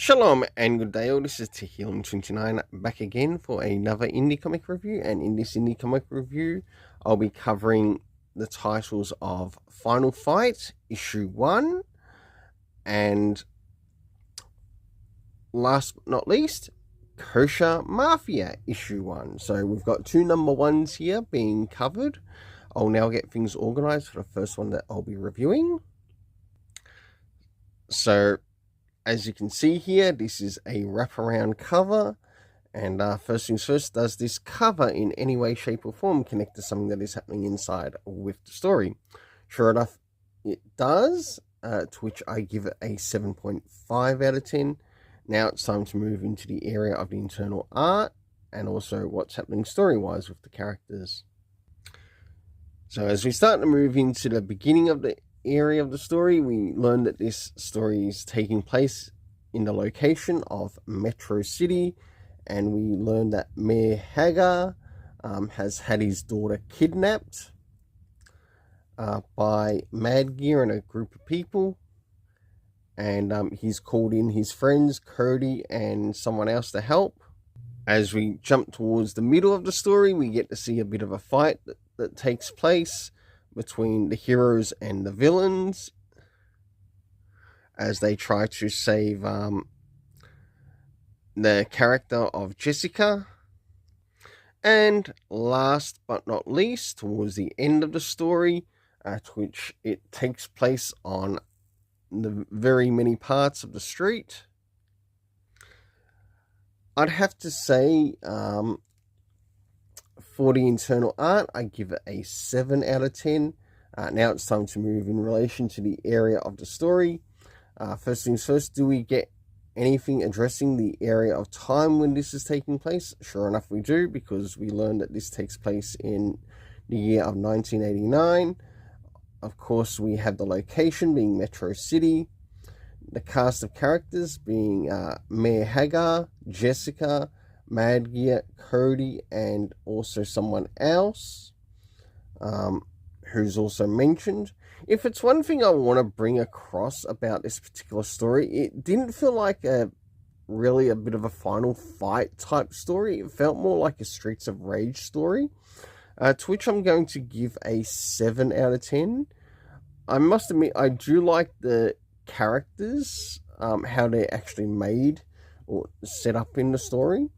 Shalom and good day all, this is Tehillim29 back again for another indie comic review, and in this indie comic review I'll be covering the titles of Final Fight Issue 1 and last but not least Kosher Mafia Issue 1. So we've got two number ones here being covered. I'll now get things organised for the first one that I'll be reviewing. So as you can see here, this is a wraparound cover, and first things first, does this cover in any way, shape or form connect to something that is happening inside with the story? Sure enough, it does, to which I give it a 7.5 out of 10. Now it's time to move into the area of the internal art, and also what's happening story-wise with the characters. So as we start to move into the beginning of the area of the story, we learn that this story is taking place in the location of Metro City, and we learn that Mayor Hagar has had his daughter kidnapped by Mad Gear and a group of people, and he's called in his friends Cody and someone else to help. As we jump towards the middle of the story, we get to see a bit of a fight that takes place between the heroes and the villains as they try to save the character of Jessica. And last but not least, towards the end of the story, at which it takes place on the very many parts of the street, I'd have to say for the internal art, I give it a 7 out of 10. Now it's time to move in relation to the area of the story. First things first, do we get anything addressing the area of time when this is taking place? Sure enough, we do, because we learn that this takes place in the year of 1989. Of course, we have the location being Metro City, the cast of characters being Mayor Hagar, Jessica, Mad Gear, Cody, and also someone else who's also mentioned. If it's one thing I want to bring across about this particular story, it didn't feel like really a bit of a Final Fight type story. It felt more like a Streets of Rage story, to which I'm going to give a 7 out of 10. I must admit, I do like the characters, how they're actually made or set up in the story.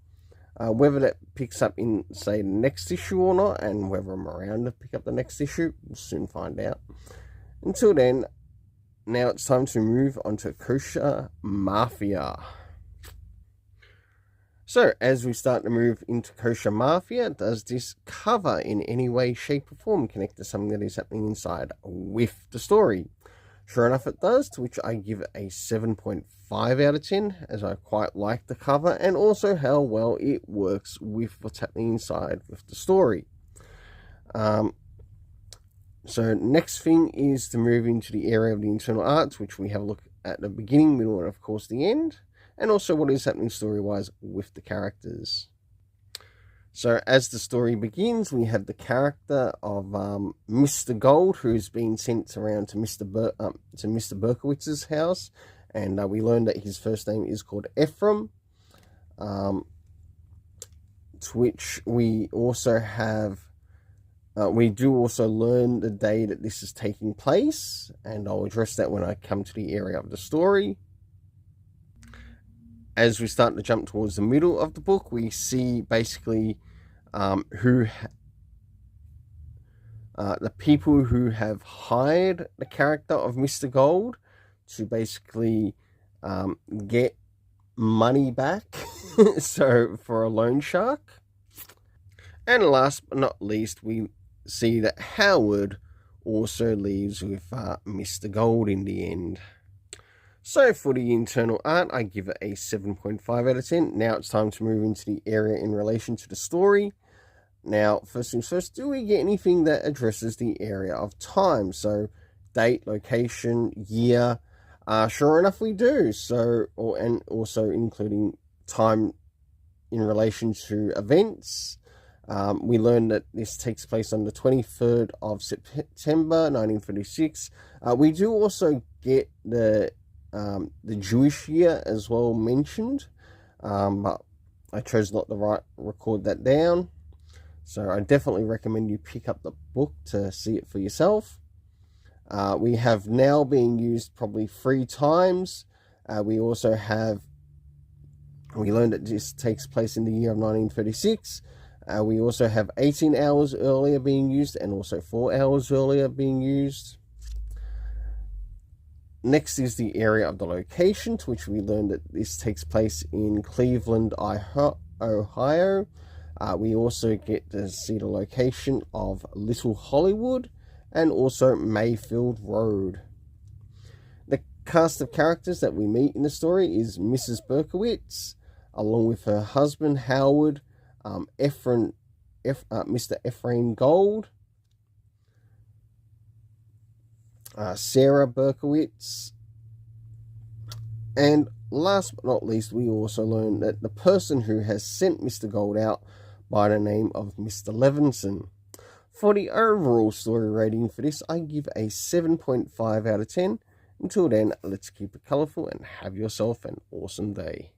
Whether that picks up in, say, the next issue or not, and whether I'm around to pick up the next issue, we'll soon find out. Until then, now it's time to move on to Kosher Mafia. So, as we start to move into Kosher Mafia, does this cover in any way, shape or form connect to something that is happening inside with the story? Sure enough, it does, to which I give it a 7.5 out of 10, as I quite like the cover and also how well it works with what's happening inside with the story. So next thing is to move into the area of the internal arts, which we have a look at the beginning, middle, and of course the end, and also what is happening story-wise with the characters. So as the story begins, we have the character of Mr. Gold, who's been sent around to Mr. Berkowitz's house, and we learn that his first name is called Ephraim, to which we also have, we do also learn the day that this is taking place, and I'll address that when I come to the area of the story. As we start to jump towards the middle of the book, we see basically the people who have hired the character of Mr. Gold to basically get money back so for a loan shark. And last but not least, we see that Howard also leaves with Mr. Gold in the end. So for the internal art, I give it a 7.5 out of 10. Now it's time to move into the area in relation to the story. Now, first things first, do we get anything that addresses the area of time? So, date, location, year. Sure enough, we do. And also including time in relation to events. We learn that this takes place on the 23rd of September, 1936. We do also get the the Jewish year as well mentioned, but I chose not to record that down. So I definitely recommend you pick up the book to see it for yourself. We have now been used probably 3 times. We also have, we learned that this takes place in the year of 1936. We also have 18 hours earlier being used and also 4 hours earlier being used. Next is the area of the location, to which we learned that this takes place in Cleveland, Ohio. We also get to see the location of Little Hollywood and also Mayfield Road. The cast of characters that we meet in the story is Mrs. Berkowitz, along with her husband Howard, Mr. Ephraim Gold, Sarah Berkowitz, and last but not least, we also learn that the person who has sent Mr. Gold out by the name of Mr. Levinson. For the overall story rating for this, I give a 7.5 out of 10. Until then, let's keep it colourful and have yourself an awesome day.